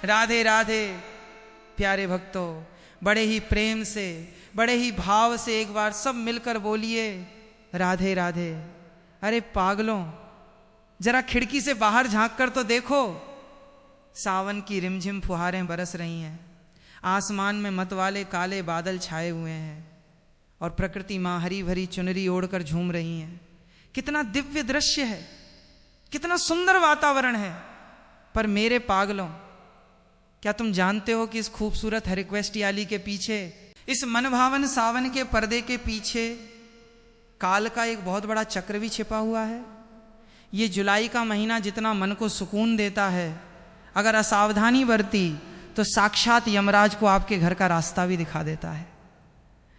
राधे राधे। प्यारे भक्तों, बड़े ही प्रेम से, बड़े ही भाव से एक बार सब मिलकर बोलिए राधे राधे। अरे पागलों, जरा खिड़की से बाहर झांक कर तो देखो, सावन की रिमझिम फुहारें बरस रही हैं, आसमान में मतवाले काले बादल छाए हुए हैं और प्रकृति माँ हरी भरी चुनरी ओढ़कर झूम रही हैं। कितना दिव्य दृश्य है, कितना सुंदर वातावरण है। पर मेरे पागलों, क्या तुम जानते हो कि इस खूबसूरत हरिक्वेस्ट याली के पीछे, इस मनभावन सावन के पर्दे के पीछे काल का एक बहुत बड़ा चक्र भी छिपा हुआ है। ये जुलाई का महीना जितना मन को सुकून देता है, अगर असावधानी बरती तो साक्षात यमराज को आपके घर का रास्ता भी दिखा देता है।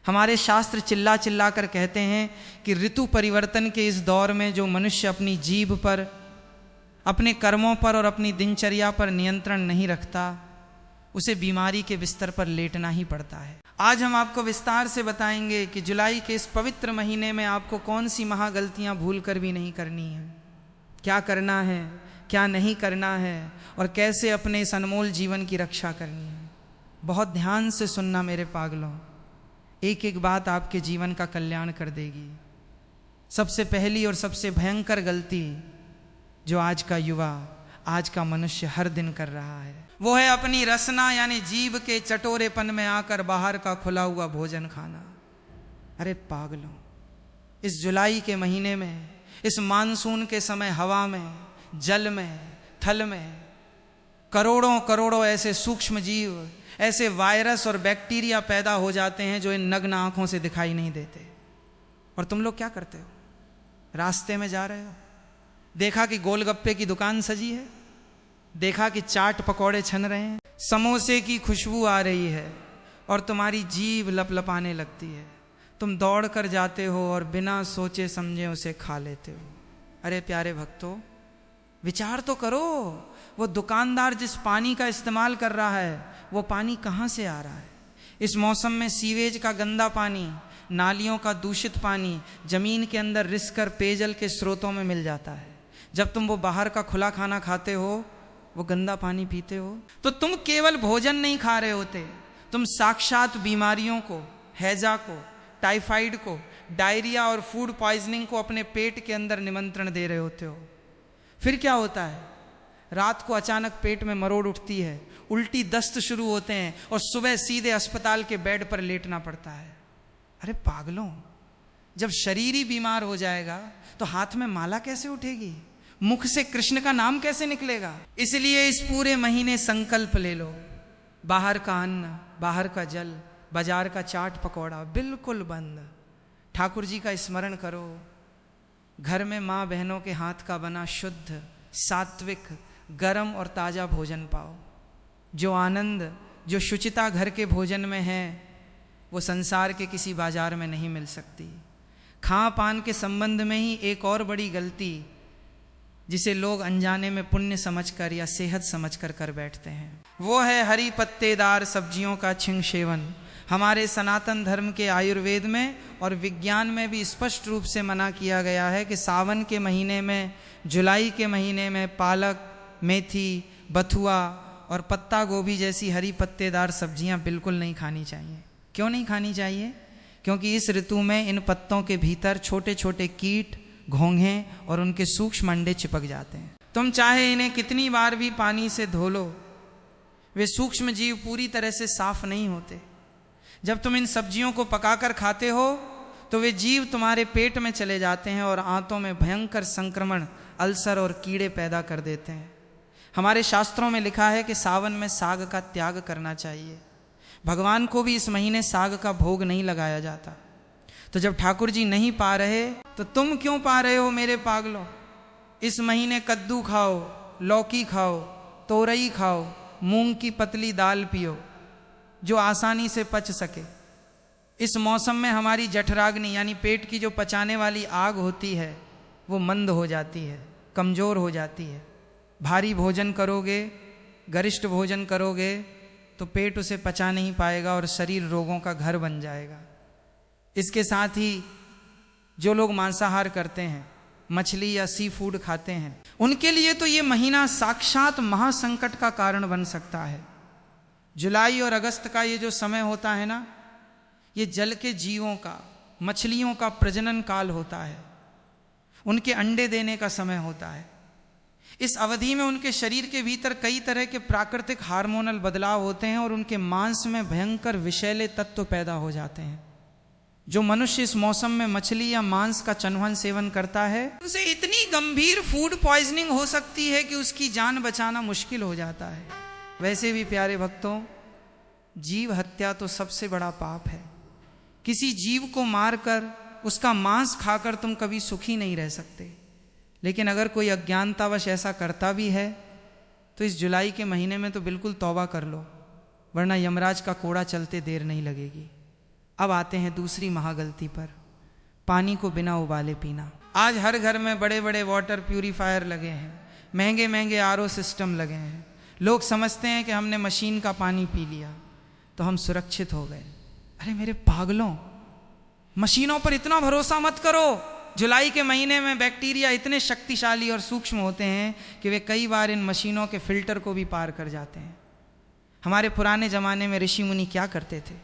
हमारे शास्त्र चिल्ला चिल्ला कर कहते हैं कि ऋतु परिवर्तन के इस दौर में जो मनुष्य अपनी जीभ पर, अपने कर्मों पर और अपनी दिनचर्या पर नियंत्रण नहीं रखता, उसे बीमारी के बिस्तर पर लेटना ही पड़ता है। आज हम आपको विस्तार से बताएंगे कि जुलाई के इस पवित्र महीने में आपको कौन सी महागलतियां भूल कर भी नहीं करनी है, क्या करना है, क्या नहीं करना है और कैसे अपने इस अनमोल जीवन की रक्षा करनी है। बहुत ध्यान से सुनना मेरे पागलों, एक एक बात आपके जीवन का कल्याण कर देगी। सबसे पहली और सबसे भयंकर गलती जो आज का युवा, आज का मनुष्य हर दिन कर रहा है, वो है अपनी रसना यानी जीभ के चटोरेपन में आकर बाहर का खुला हुआ भोजन खाना। अरे पागलों, इस जुलाई के महीने में, इस मानसून के समय हवा में, जल में, थल में करोड़ों करोड़ों ऐसे सूक्ष्म जीव, ऐसे वायरस और बैक्टीरिया पैदा हो जाते हैं जो इन नग्न आंखों से दिखाई नहीं देते। और तुम लोग क्या करते हो? रास्ते में जा रहे हो, देखा कि गोलगप्पे की दुकान सजी है, देखा कि चाट पकौड़े छन रहे हैं, समोसे की खुशबू आ रही है और तुम्हारी जीभ लपलपाने लगती है। तुम दौड़ कर जाते हो और बिना सोचे समझे उसे खा लेते हो। अरे प्यारे भक्तों, विचार तो करो, वो दुकानदार जिस पानी का इस्तेमाल कर रहा है, वो पानी कहाँ से आ रहा है? इस मौसम में सीवेज का गंदा पानी, नालियों का दूषित पानी जमीन के अंदर रिस कर पेयजल के स्रोतों में मिल जाता है। जब तुम वो बाहर का खुला खाना खाते हो, वो गंदा पानी पीते हो, तो तुम केवल भोजन नहीं खा रहे होते, तुम साक्षात बीमारियों को, हैजा को, टाइफाइड को, डायरिया और फूड पॉइजनिंग को अपने पेट के अंदर निमंत्रण दे रहे होते हो। फिर क्या होता है? रात को अचानक पेट में मरोड़ उठती है, उल्टी दस्त शुरू होते हैं और सुबह सीधे अस्पताल के बेड पर लेटना पड़ता है। अरे पागलों, जब शरीर ही बीमार हो जाएगा तो हाथ में माला कैसे उठेगी, मुख से कृष्ण का नाम कैसे निकलेगा? इसलिए इस पूरे महीने संकल्प ले लो, बाहर का अन्न, बाहर का जल, बाजार का चाट पकौड़ा बिल्कुल बंद। ठाकुर जी का स्मरण करो, घर में माँ बहनों के हाथ का बना शुद्ध, सात्विक, गरम और ताज़ा भोजन पाओ। जो आनंद, जो शुचिता घर के भोजन में है, वो संसार के किसी बाजार में नहीं मिल सकती। खान पान के संबंध में ही एक और बड़ी गलती, जिसे लोग अनजाने में पुण्य समझकर या सेहत समझकर कर बैठते हैं, वो है हरी पत्तेदार सब्जियों का छिंग सेवन। हमारे सनातन धर्म के आयुर्वेद में और विज्ञान में भी स्पष्ट रूप से मना किया गया है कि सावन के महीने में, जुलाई के महीने में पालक, मेथी, बथुआ और पत्ता गोभी जैसी हरी पत्तेदार सब्जियां बिल्कुल नहीं खानी चाहिए। क्यों नहीं खानी चाहिए? क्योंकि इस ऋतु में इन पत्तों के भीतर छोटे छोटे कीट, घोंघे और उनके सूक्ष्म अंडे चिपक जाते हैं। तुम चाहे इन्हें कितनी बार भी पानी से धो लो, वे सूक्ष्म जीव पूरी तरह से साफ नहीं होते। जब तुम इन सब्जियों को पकाकर खाते हो तो वे जीव तुम्हारे पेट में चले जाते हैं और आंतों में भयंकर संक्रमण, अल्सर और कीड़े पैदा कर देते हैं। हमारे शास्त्रों में लिखा है कि सावन में साग का त्याग करना चाहिए। भगवान को भी इस महीने साग का भोग नहीं लगाया जाता। तो जब ठाकुर जी नहीं पा रहे तो तुम क्यों पा रहे हो मेरे पागलों? इस महीने कद्दू खाओ, लौकी खाओ, तोरई खाओ, मूंग की पतली दाल पियो जो आसानी से पच सके। इस मौसम में हमारी जठराग्नि यानी पेट की जो पचाने वाली आग होती है वो मंद हो जाती है, कमज़ोर हो जाती है। भारी भोजन करोगे, गरिष्ठ भोजन करोगे तो पेट उसे पचा नहीं पाएगा और शरीर रोगों का घर बन जाएगा। इसके साथ ही जो लोग मांसाहार करते हैं मछली या सी फूड खाते हैं, उनके लिए तो ये महीना साक्षात महासंकट का कारण बन सकता है। जुलाई और अगस्त का ये जो समय होता है ना, ये जल के जीवों का, मछलियों का प्रजनन काल होता है, उनके अंडे देने का समय होता है। इस अवधि में उनके शरीर के भीतर कई तरह के प्राकृतिक हार्मोनल बदलाव होते हैं और उनके मांस में भयंकर विषैले तत्व पैदा हो जाते हैं। जो मनुष्य इस मौसम में मछली या मांस का चनवन सेवन करता है, उसे इतनी गंभीर फूड पॉइजनिंग हो सकती है कि उसकी जान बचाना मुश्किल हो जाता है। वैसे भी प्यारे भक्तों, जीव हत्या तो सबसे बड़ा पाप है। किसी जीव को मारकर उसका मांस खाकर तुम कभी सुखी नहीं रह सकते। लेकिन अगर कोई अज्ञानतावश ऐसा करता भी है तो इस जुलाई के महीने में तो बिल्कुल तौबा कर लो, वरना यमराज का कोड़ा चलते देर नहीं लगेगी। अब आते हैं दूसरी महागलती पर, पानी को बिना उबाले पीना। आज हर घर में बड़े बड़े वाटर प्यूरीफायर लगे हैं, महंगे महंगे आरओ सिस्टम लगे हैं। लोग समझते हैं कि हमने मशीन का पानी पी लिया तो हम सुरक्षित हो गए। अरे मेरे पागलों, मशीनों पर इतना भरोसा मत करो। जुलाई के महीने में बैक्टीरिया इतने शक्तिशाली और सूक्ष्म होते हैं कि वे कई बार इन मशीनों के फिल्टर को भी पार कर जाते हैं। हमारे पुराने जमाने में ऋषि मुनि क्या करते थे?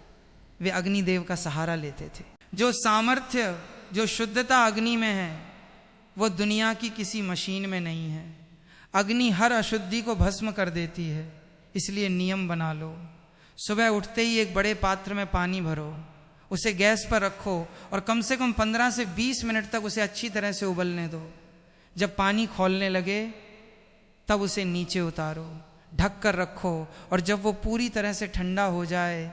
वे अग्निदेव का सहारा लेते थे। जो सामर्थ्य, जो शुद्धता अग्नि में है, वो दुनिया की किसी मशीन में नहीं है। अग्नि हर अशुद्धि को भस्म कर देती है। इसलिए नियम बना लो, सुबह उठते ही एक बड़े पात्र में पानी भरो, उसे गैस पर रखो और कम से कम 15 से 20 मिनट तक उसे अच्छी तरह से उबलने दो। जब पानी खौलने लगे तब उसे नीचे उतारो, ढक कर रखो और जब वो पूरी तरह से ठंडा हो जाए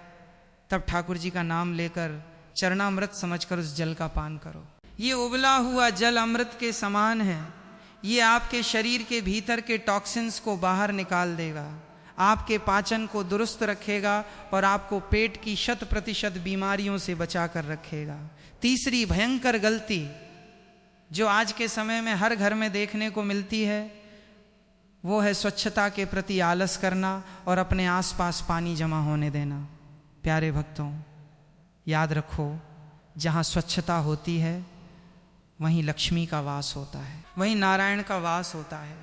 तब ठाकुर जी का नाम लेकर चरणामृत समझकर उस जल का पान करो। ये उबला हुआ जल अमृत के समान है। ये आपके शरीर के भीतर के टॉक्सिन्स को बाहर निकाल देगा, आपके पाचन को दुरुस्त रखेगा और आपको पेट की 100% बीमारियों से बचा कर रखेगा। तीसरी भयंकर गलती जो आज के समय में हर घर में देखने को मिलती है, वो है स्वच्छता के प्रति आलस करना और अपने आसपास पानी जमा होने देना। प्यारे भक्तों, याद रखो, जहाँ स्वच्छता होती है वहीं लक्ष्मी का वास होता है, वहीं नारायण का वास होता है।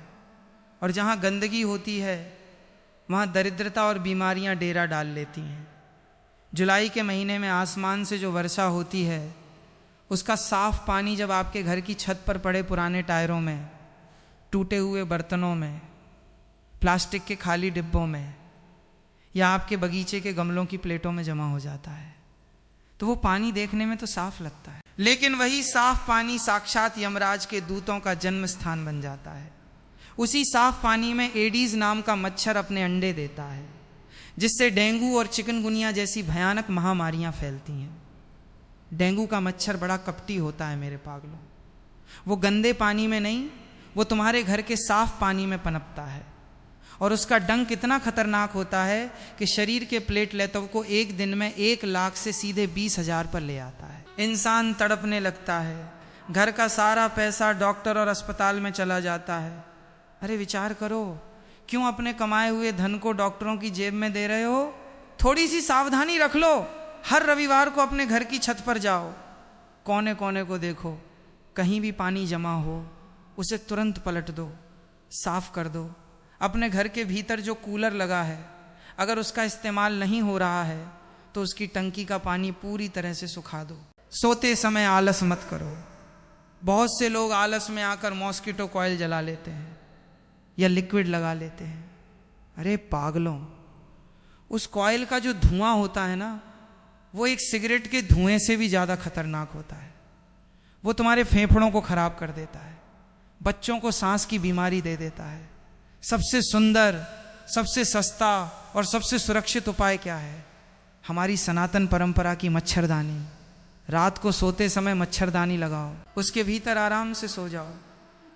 और जहाँ गंदगी होती है वहाँ दरिद्रता और बीमारियाँ डेरा डाल लेती हैं। जुलाई के महीने में आसमान से जो वर्षा होती है, उसका साफ पानी जब आपके घर की छत पर पड़े पुराने टायरों में, टूटे हुए बर्तनों में, प्लास्टिक के खाली डिब्बों में या आपके बगीचे के गमलों की प्लेटों में जमा हो जाता है, तो वो पानी देखने में तो साफ लगता है, लेकिन वही साफ पानी साक्षात यमराज के दूतों का जन्म स्थान बन जाता है। उसी साफ पानी में एडीज नाम का मच्छर अपने अंडे देता है, जिससे डेंगू और चिकनगुनिया जैसी भयानक महामारियां फैलती हैं। डेंगू का मच्छर बड़ा कपटी होता है मेरे पागलों। वो गंदे पानी में नहीं, वो तुम्हारे घर के साफ पानी में पनपता है और उसका डंक इतना खतरनाक होता है कि शरीर के प्लेटलेटों को एक दिन में 1 लाख से सीधे 20,000 पर ले आता है। इंसान तड़पने लगता है, घर का सारा पैसा डॉक्टर और अस्पताल में चला जाता है। अरे विचार करो, क्यों अपने कमाए हुए धन को डॉक्टरों की जेब में दे रहे हो? थोड़ी सी सावधानी रख लो। हर रविवार को अपने घर की छत पर जाओ, कोने कोने को देखो, कहीं भी पानी जमा हो उसे तुरंत पलट दो, साफ कर दो। अपने घर के भीतर जो कूलर लगा है, अगर उसका इस्तेमाल नहीं हो रहा है तो उसकी टंकी का पानी पूरी तरह से सुखा दो। सोते समय आलस मत करो। बहुत से लोग आलस में आकर मॉस्किटो कॉइल जला लेते हैं या लिक्विड लगा लेते हैं। अरे पागलों, उस कॉइल का जो धुआं होता है ना, वो एक सिगरेट के धुएं से भी ज़्यादा खतरनाक होता है। वो तुम्हारे फेफड़ों को खराब कर देता है, बच्चों को सांस की बीमारी दे देता है। सबसे सुंदर, सबसे सस्ता और सबसे सुरक्षित उपाय क्या है? हमारी सनातन परंपरा की मच्छरदानी। रात को सोते समय मच्छरदानी लगाओ, उसके भीतर आराम से सो जाओ।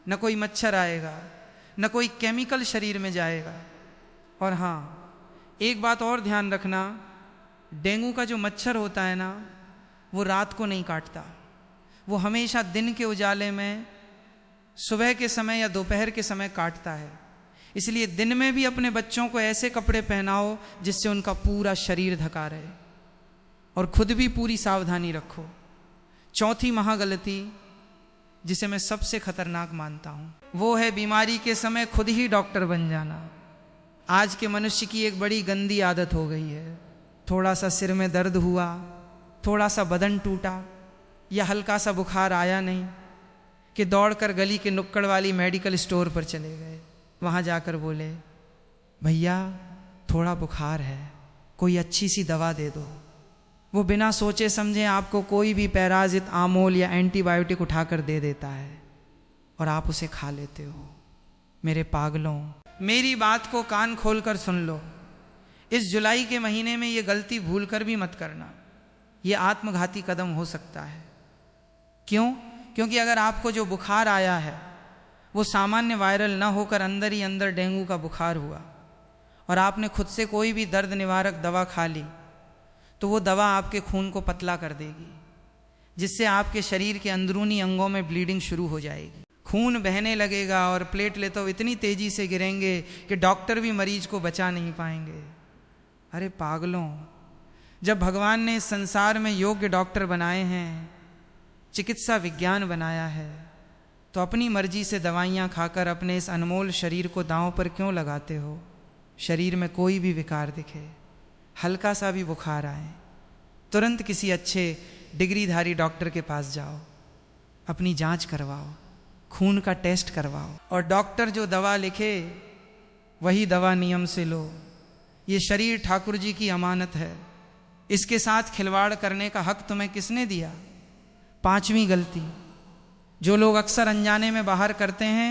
न कोई मच्छर आएगा, न कोई केमिकल शरीर में जाएगा। और हाँ, एक बात और ध्यान रखना, डेंगू का जो मच्छर होता है ना, वो रात को नहीं काटता, वो हमेशा दिन के उजाले में सुबह के समय या दोपहर के समय काटता है। इसलिए दिन में भी अपने बच्चों को ऐसे कपड़े पहनाओ जिससे उनका पूरा शरीर ढका रहे और खुद भी पूरी सावधानी रखो। चौथी महागलती जिसे मैं सबसे खतरनाक मानता हूँ, वो है बीमारी के समय खुद ही डॉक्टर बन जाना। आज के मनुष्य की एक बड़ी गंदी आदत हो गई है। थोड़ा सा सिर में दर्द हुआ, थोड़ा सा बदन टूटा या हल्का सा बुखार आया नहीं कि दौड़कर गली के नुक्कड़ वाली मेडिकल स्टोर पर चले गए। वहाँ जाकर बोले, भैया थोड़ा बुखार है, कोई अच्छी सी दवा दे दो। वो बिना सोचे समझे आपको कोई भी पैराजित, आमोल या एंटीबायोटिक उठाकर दे देता है और आप उसे खा लेते हो। मेरे पागलों, मेरी बात को कान खोलकर सुन लो। इस जुलाई के महीने में ये गलती भूल कर भी मत करना। ये आत्मघाती कदम हो सकता है। क्यों? क्योंकि अगर आपको जो बुखार आया है वो सामान्य वायरल ना होकर अंदर ही अंदर डेंगू का बुखार हुआ और आपने खुद से कोई भी दर्द निवारक दवा खा ली, तो वो दवा आपके खून को पतला कर देगी, जिससे आपके शरीर के अंदरूनी अंगों में ब्लीडिंग शुरू हो जाएगी। खून बहने लगेगा और प्लेटलेट तो इतनी तेजी से गिरेंगे कि डॉक्टर भी मरीज को बचा नहीं पाएंगे। अरे पागलों, जब भगवान ने इस संसार में योग्य डॉक्टर बनाए हैं, चिकित्सा विज्ञान बनाया है, तो अपनी मर्जी से दवाइयाँ खाकर अपने इस अनमोल शरीर को दांव पर क्यों लगाते हो? शरीर में कोई भी विकार दिखे, हल्का सा भी बुखार आए, तुरंत किसी अच्छे डिग्रीधारी डॉक्टर के पास जाओ, अपनी जांच करवाओ, खून का टेस्ट करवाओ और डॉक्टर जो दवा लिखे वही दवा नियम से लो। ये शरीर ठाकुर जी की अमानत है, इसके साथ खिलवाड़ करने का हक तुम्हें किसने दिया? पांचवी गलती जो लोग अक्सर अनजाने में बाहर करते हैं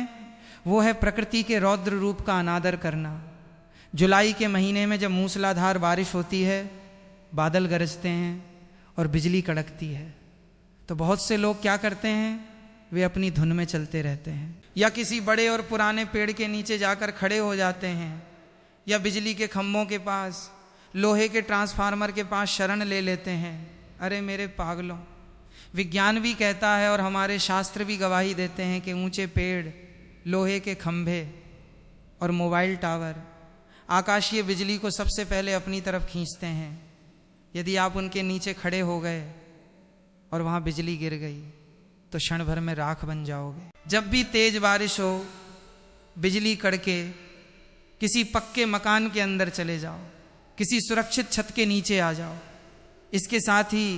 वो है प्रकृति के रौद्र रूप का अनादर करना। जुलाई के महीने में जब मूसलाधार बारिश होती है, बादल गरजते हैं और बिजली कड़कती है, तो बहुत से लोग क्या करते हैं, वे अपनी धुन में चलते रहते हैं या किसी बड़े और पुराने पेड़ के नीचे जाकर खड़े हो जाते हैं या बिजली के खंभों के पास, लोहे के ट्रांसफार्मर के पास शरण ले लेते हैं। अरे मेरे पागलों, विज्ञान भी कहता है और हमारे शास्त्र भी गवाही देते हैं कि ऊंचे पेड़, लोहे के खंभे और मोबाइल टावर आकाशीय बिजली को सबसे पहले अपनी तरफ खींचते हैं। यदि आप उनके नीचे खड़े हो गए और वहाँ बिजली गिर गई तो क्षण भर में राख बन जाओगे। जब भी तेज बारिश हो, बिजली कड़के, किसी पक्के मकान के अंदर चले जाओ, किसी सुरक्षित छत के नीचे आ जाओ। इसके साथ ही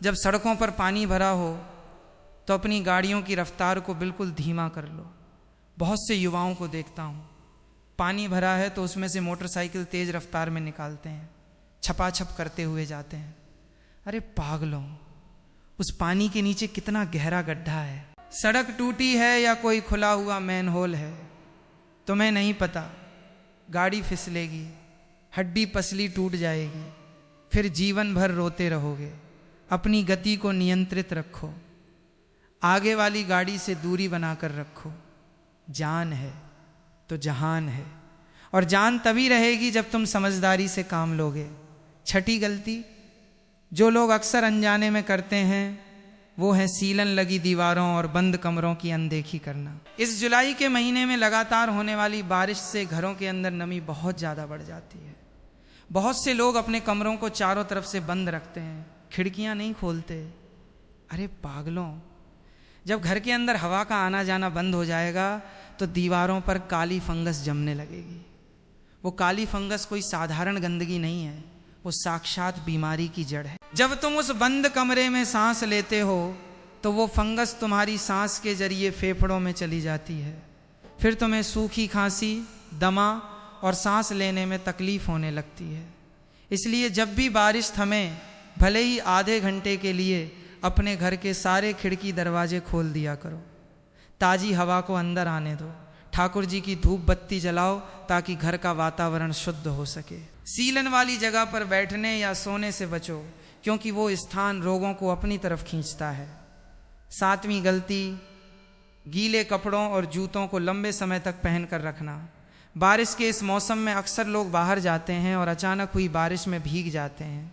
जब सड़कों पर पानी भरा हो तो अपनी गाड़ियों की रफ्तार को बिल्कुल धीमा कर लो। बहुत से युवाओं को देखता हूँ, पानी भरा है तो उसमें से मोटरसाइकिल तेज रफ्तार में निकालते हैं, छपाछप करते हुए जाते हैं। अरे पागलों, उस पानी के नीचे कितना गहरा गड्ढा है। सड़क टूटी है या कोई खुला हुआ मैन होल है, तुम्हें नहीं पता। गाड़ी फिसलेगी, हड्डी पसली टूट जाएगी, फिर जीवन भर रोते रहोगे। अपनी गति को नियंत्रित रखो, आगे वाली गाड़ी से दूरी बनाकर रखो। जान है तो जहान है, और जान तभी रहेगी जब तुम समझदारी से काम लोगे। छठी गलती जो लोग अक्सर अनजाने में करते हैं वो है सीलन लगी दीवारों और बंद कमरों की अनदेखी करना। इस जुलाई के महीने में लगातार होने वाली बारिश से घरों के अंदर नमी बहुत ज़्यादा बढ़ जाती है। बहुत से लोग अपने कमरों को चारों तरफ से बंद रखते हैं, खिड़कियां नहीं खोलते। अरे पागलों, जब घर के अंदर हवा का आना जाना बंद हो जाएगा तो दीवारों पर काली फंगस जमने लगेगी। वो काली फंगस कोई साधारण गंदगी नहीं है, वो साक्षात बीमारी की जड़ है। जब तुम उस बंद कमरे में सांस लेते हो तो वो फंगस तुम्हारी सांस के जरिए फेफड़ों में चली जाती है। फिर तुम्हें सूखी खांसी, दमा और सांस लेने में तकलीफ होने लगती है। इसलिए जब भी बारिश थमे, भले ही आधे घंटे के लिए अपने घर के सारे खिड़की दरवाजे खोल दिया करो, ताज़ी हवा को अंदर आने दो। ठाकुर जी की धूप बत्ती जलाओ ताकि घर का वातावरण शुद्ध हो सके। सीलन वाली जगह पर बैठने या सोने से बचो, क्योंकि वो स्थान रोगों को अपनी तरफ खींचता है। सातवीं गलती, गीले कपड़ों और जूतों को लंबे समय तक पहन कर रखना। बारिश के इस मौसम में अक्सर लोग बाहर जाते हैं और अचानक हुई बारिश में भीग जाते हैं।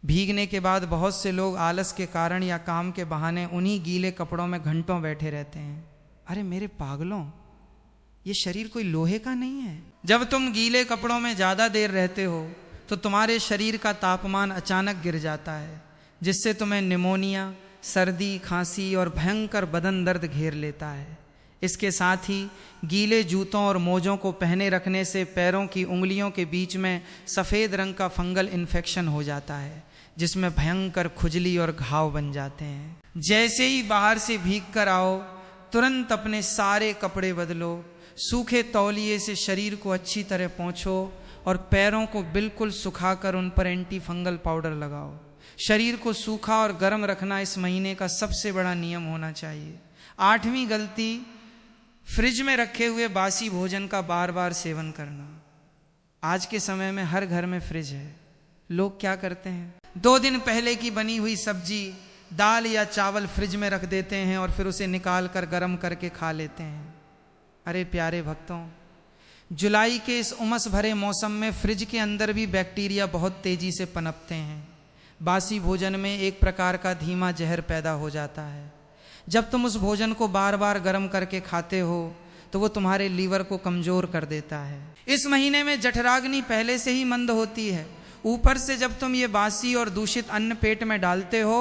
भीगने के बाद बहुत से लोग आलस के कारण या काम के बहाने उन्हीं गीले कपड़ों में घंटों बैठे रहते हैं। अरे मेरे पागलों, ये शरीर कोई लोहे का नहीं है। जब तुम गीले कपड़ों में ज़्यादा देर रहते हो तो तुम्हारे शरीर का तापमान अचानक गिर जाता है, जिससे तुम्हें निमोनिया, सर्दी, खांसी और भयंकर बदन दर्द घेर लेता है। इसके साथ ही गीले जूतों और मोजों को पहने रखने से पैरों की उंगलियों के बीच में सफ़ेद रंग का फंगल इन्फेक्शन हो जाता है, जिसमें भयंकर खुजली और घाव बन जाते हैं। जैसे ही बाहर से भीग कर आओ, तुरंत अपने सारे कपड़े बदलो, सूखे तौलिए से शरीर को अच्छी तरह पोंछो और पैरों को बिल्कुल सुखाकर उन पर एंटी फंगल पाउडर लगाओ। शरीर को सूखा और गर्म रखना इस महीने का सबसे बड़ा नियम होना चाहिए। 8वीं गलती, फ्रिज में रखे हुए बासी भोजन का बार बार सेवन करना। आज के समय में हर घर में फ्रिज है। लोग क्या करते हैं, 2 दिन पहले की बनी हुई सब्जी, दाल या चावल फ्रिज में रख देते हैं और फिर उसे निकाल कर गर्म करके खा लेते हैं। अरे प्यारे भक्तों, जुलाई के इस उमस भरे मौसम में फ्रिज के अंदर भी बैक्टीरिया बहुत तेजी से पनपते हैं। बासी भोजन में एक प्रकार का धीमा जहर पैदा हो जाता है। जब तुम उस भोजन को बार बार गर्म करके खाते हो तो वो तुम्हारे लीवर को कमज़ोर कर देता है। इस महीने में जठराग्नि पहले से ही मंद होती है। ऊपर से जब तुम ये बासी और दूषित अन्न पेट में डालते हो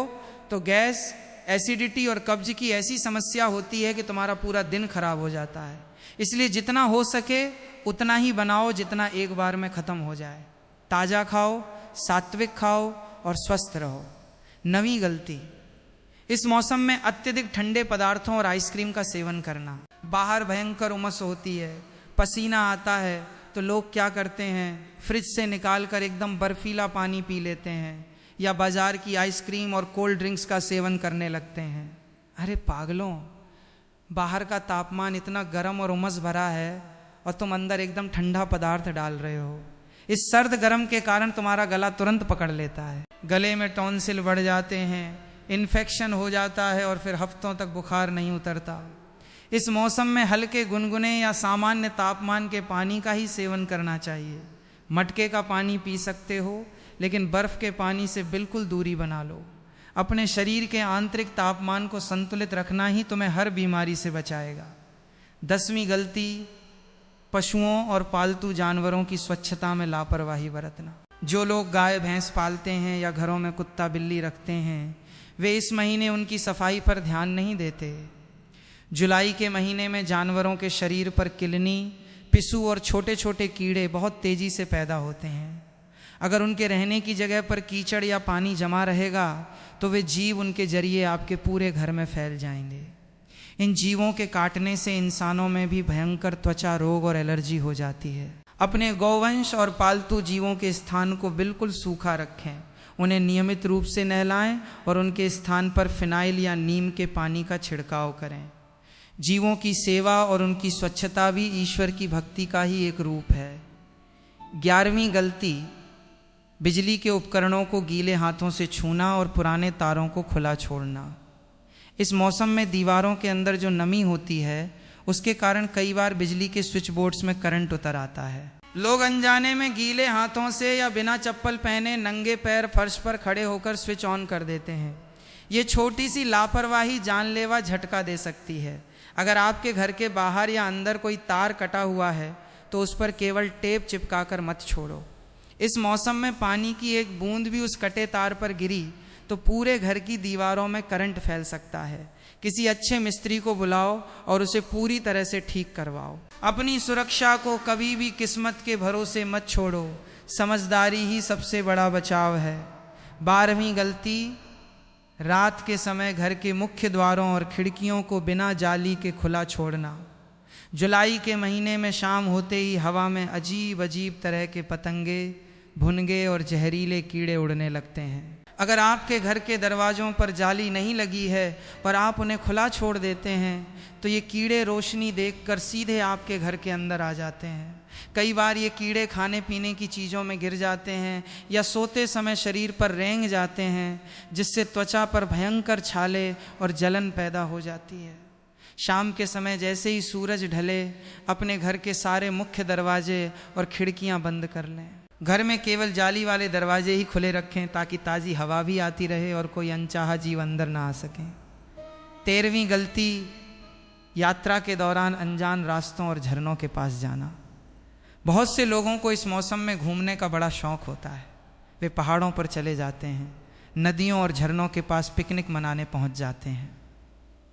तो गैस, एसिडिटी और कब्ज की ऐसी समस्या होती है कि तुम्हारा पूरा दिन खराब हो जाता है। इसलिए जितना हो सके उतना ही बनाओ जितना एक बार में ख़त्म हो जाए। ताज़ा खाओ, सात्विक खाओ और स्वस्थ रहो। 9वीं गलती, इस मौसम में अत्यधिक ठंडे पदार्थों और आइसक्रीम का सेवन करना। बाहर भयंकर उमस होती है, पसीना आता है, तो लोग क्या करते हैं, फ्रिज से निकाल कर एकदम बर्फीला पानी पी लेते हैं या बाज़ार की आइसक्रीम और कोल्ड ड्रिंक्स का सेवन करने लगते हैं। अरे पागलों, बाहर का तापमान इतना गर्म और उमस भरा है और तुम अंदर एकदम ठंडा पदार्थ डाल रहे हो। इस सर्द गर्म के कारण तुम्हारा गला तुरंत पकड़ लेता है, गले में टॉन्सिल बढ़ जाते हैं, इन्फेक्शन हो जाता है और फिर हफ्तों तक बुखार नहीं उतरता। इस मौसम में हल्के गुनगुने या सामान्य तापमान के पानी का ही सेवन करना चाहिए। मटके का पानी पी सकते हो, लेकिन बर्फ़ के पानी से बिल्कुल दूरी बना लो। अपने शरीर के आंतरिक तापमान को संतुलित रखना ही तुम्हें हर बीमारी से बचाएगा। 10वीं गलती, पशुओं और पालतू जानवरों की स्वच्छता में लापरवाही बरतना। जो लोग गाय भैंस पालते हैं या घरों में कुत्ता बिल्ली रखते हैं, वे इस महीने उनकी सफाई पर ध्यान नहीं देते। जुलाई के महीने में जानवरों के शरीर पर किलनी, पिस्सू और छोटे छोटे कीड़े बहुत तेज़ी से पैदा होते हैं। अगर उनके रहने की जगह पर कीचड़ या पानी जमा रहेगा तो वे जीव उनके जरिए आपके पूरे घर में फैल जाएंगे। इन जीवों के काटने से इंसानों में भी भयंकर त्वचा रोग और एलर्जी हो जाती है। अपने गौवंश और पालतू जीवों के स्थान को बिल्कुल सूखा रखें। उन्हें नियमित रूप से नहलाएं और उनके स्थान पर फिनाइल या नीम के पानी का छिड़काव करें। जीवों की सेवा और उनकी स्वच्छता भी ईश्वर की भक्ति का ही एक रूप है। 11वीं गलती, बिजली के उपकरणों को गीले हाथों से छूना और पुराने तारों को खुला छोड़ना। इस मौसम में दीवारों के अंदर जो नमी होती है उसके कारण कई बार बिजली के स्विच बोर्ड्स में करंट उतर आता है। लोग अनजाने में गीले हाथों से या बिना चप्पल पहने नंगे पैर फर्श पर खड़े होकर स्विच ऑन कर देते हैं। ये छोटी सी लापरवाही जानलेवा झटका दे सकती है। अगर आपके घर के बाहर या अंदर कोई तार कटा हुआ है तो उस पर केवल टेप चिपकाकर मत छोड़ो। इस मौसम में पानी की एक बूंद भी उस कटे तार पर गिरी तो पूरे घर की दीवारों में करंट फैल सकता है। किसी अच्छे मिस्त्री को बुलाओ और उसे पूरी तरह से ठीक करवाओ। अपनी सुरक्षा को कभी भी किस्मत के भरोसे मत छोड़ो। समझदारी ही सबसे बड़ा बचाव है। 12वीं गलती, रात के समय घर के मुख्य द्वारों और खिड़कियों को बिना जाली के खुला छोड़ना। जुलाई के महीने में शाम होते ही हवा में अजीब अजीब तरह के पतंगे, भुनगे और जहरीले कीड़े उड़ने लगते हैं। अगर आपके घर के दरवाज़ों पर जाली नहीं लगी है पर आप उन्हें खुला छोड़ देते हैं तो ये कीड़े रोशनी देखकर सीधे आपके घर के अंदर आ जाते हैं। कई बार ये कीड़े खाने पीने की चीज़ों में गिर जाते हैं या सोते समय शरीर पर रेंग जाते हैं, जिससे त्वचा पर भयंकर छाले और जलन पैदा हो जाती है। शाम के समय जैसे ही सूरज ढले, अपने घर के सारे मुख्य दरवाजे और खिड़कियां बंद कर लें। घर में केवल जाली वाले दरवाजे ही खुले रखें ताकि ताज़ी हवा भी आती रहे और कोई अनचाहा जीव अंदर ना आ सके। 13वीं गलती, यात्रा के दौरान अनजान रास्तों और झरनों के पास जाना। बहुत से लोगों को इस मौसम में घूमने का बड़ा शौक़ होता है। वे पहाड़ों पर चले जाते हैं, नदियों और झरनों के पास पिकनिक मनाने पहुंच जाते हैं।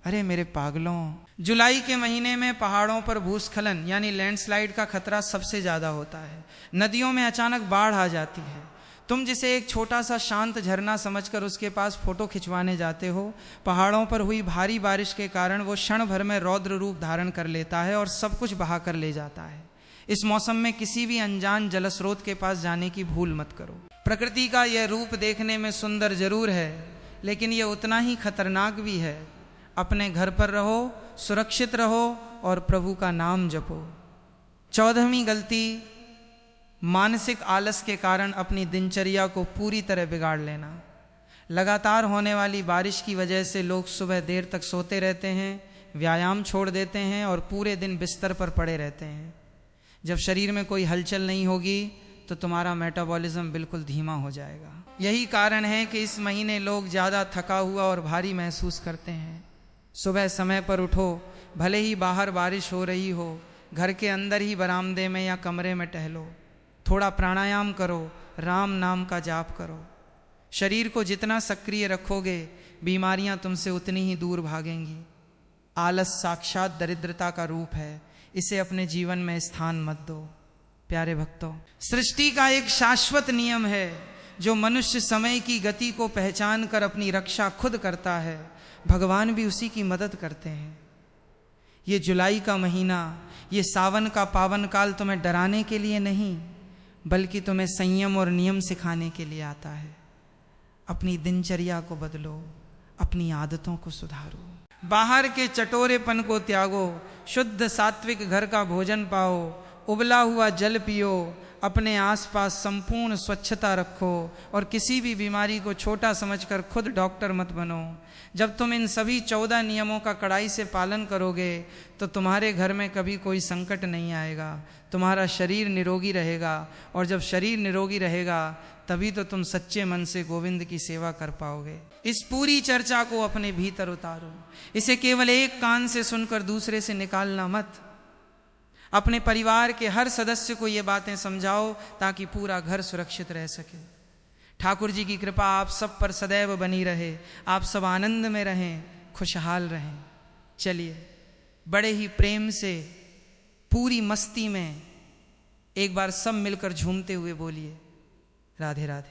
अरे मेरे पागलों, जुलाई के महीने में पहाड़ों पर भूस्खलन यानी लैंडस्लाइड का खतरा सबसे ज़्यादा होता है। नदियों में अचानक बाढ़ आ जाती है। तुम जिसे एक छोटा सा शांत झरना समझकर उसके पास फोटो खिंचवाने जाते हो, पहाड़ों पर हुई भारी बारिश के कारण वो क्षण भर में रौद्र रूप धारण कर लेता है और सब कुछ बहा कर ले जाता है। इस मौसम में किसी भी अनजान जलस्रोत के पास जाने की भूल मत करो। प्रकृति का यह रूप देखने में सुंदर जरूर है, लेकिन यह उतना ही खतरनाक भी है। अपने घर पर रहो, सुरक्षित रहो और प्रभु का नाम जपो। 14वीं गलती, मानसिक आलस के कारण अपनी दिनचर्या को पूरी तरह बिगाड़ लेना। लगातार होने वाली बारिश की वजह से लोग सुबह देर तक सोते रहते हैं, व्यायाम छोड़ देते हैं और पूरे दिन बिस्तर पर पड़े रहते हैं। जब शरीर में कोई हलचल नहीं होगी तो तुम्हारा मेटाबॉलिज्म बिल्कुल धीमा हो जाएगा। यही कारण है कि इस महीने लोग ज़्यादा थका हुआ और भारी महसूस करते हैं। सुबह समय पर उठो, भले ही बाहर बारिश हो रही हो, घर के अंदर ही बरामदे में या कमरे में टहलो। थोड़ा प्राणायाम करो, राम नाम का जाप करो। शरीर को जितना सक्रिय रखोगे, बीमारियां तुमसे उतनी ही दूर भागेंगी। आलस साक्षात दरिद्रता का रूप है, इसे अपने जीवन में स्थान मत दो। प्यारे भक्तों, सृष्टि का एक शाश्वत नियम है जो मनुष्य समय की गति को पहचान कर अपनी रक्षा खुद करता है। भगवान भी उसी की मदद करते हैं। ये जुलाई का महीना, ये सावन का पावन काल तुम्हें डराने के लिए नहीं, बल्कि तुम्हें संयम और नियम सिखाने के लिए आता है। अपनी दिनचर्या को बदलो, अपनी आदतों को सुधारो, बाहर के चटोरेपन को त्यागो, शुद्ध सात्विक घर का भोजन पाओ, उबला हुआ जल पियो, अपने आसपास संपूर्ण स्वच्छता रखो और किसी भी बीमारी को छोटा समझकर खुद डॉक्टर मत बनो। जब तुम इन सभी 14 नियमों का कड़ाई से पालन करोगे तो तुम्हारे घर में कभी कोई संकट नहीं आएगा। तुम्हारा शरीर निरोगी रहेगा और जब शरीर निरोगी रहेगा तभी तो तुम सच्चे मन से गोविंद की सेवा कर पाओगे। इस पूरी चर्चा को अपने भीतर उतारो। इसे केवल एक कान से सुनकर दूसरे से निकालना मत। अपने परिवार के हर सदस्य को ये बातें समझाओ ताकि पूरा घर सुरक्षित रह सके। ठाकुर जी की कृपा आप सब पर सदैव बनी रहे। आप सब आनंद में रहें, खुशहाल रहें। चलिए बड़े ही प्रेम से पूरी मस्ती में एक बार सब मिलकर झूमते हुए बोलिए, राधे राधे।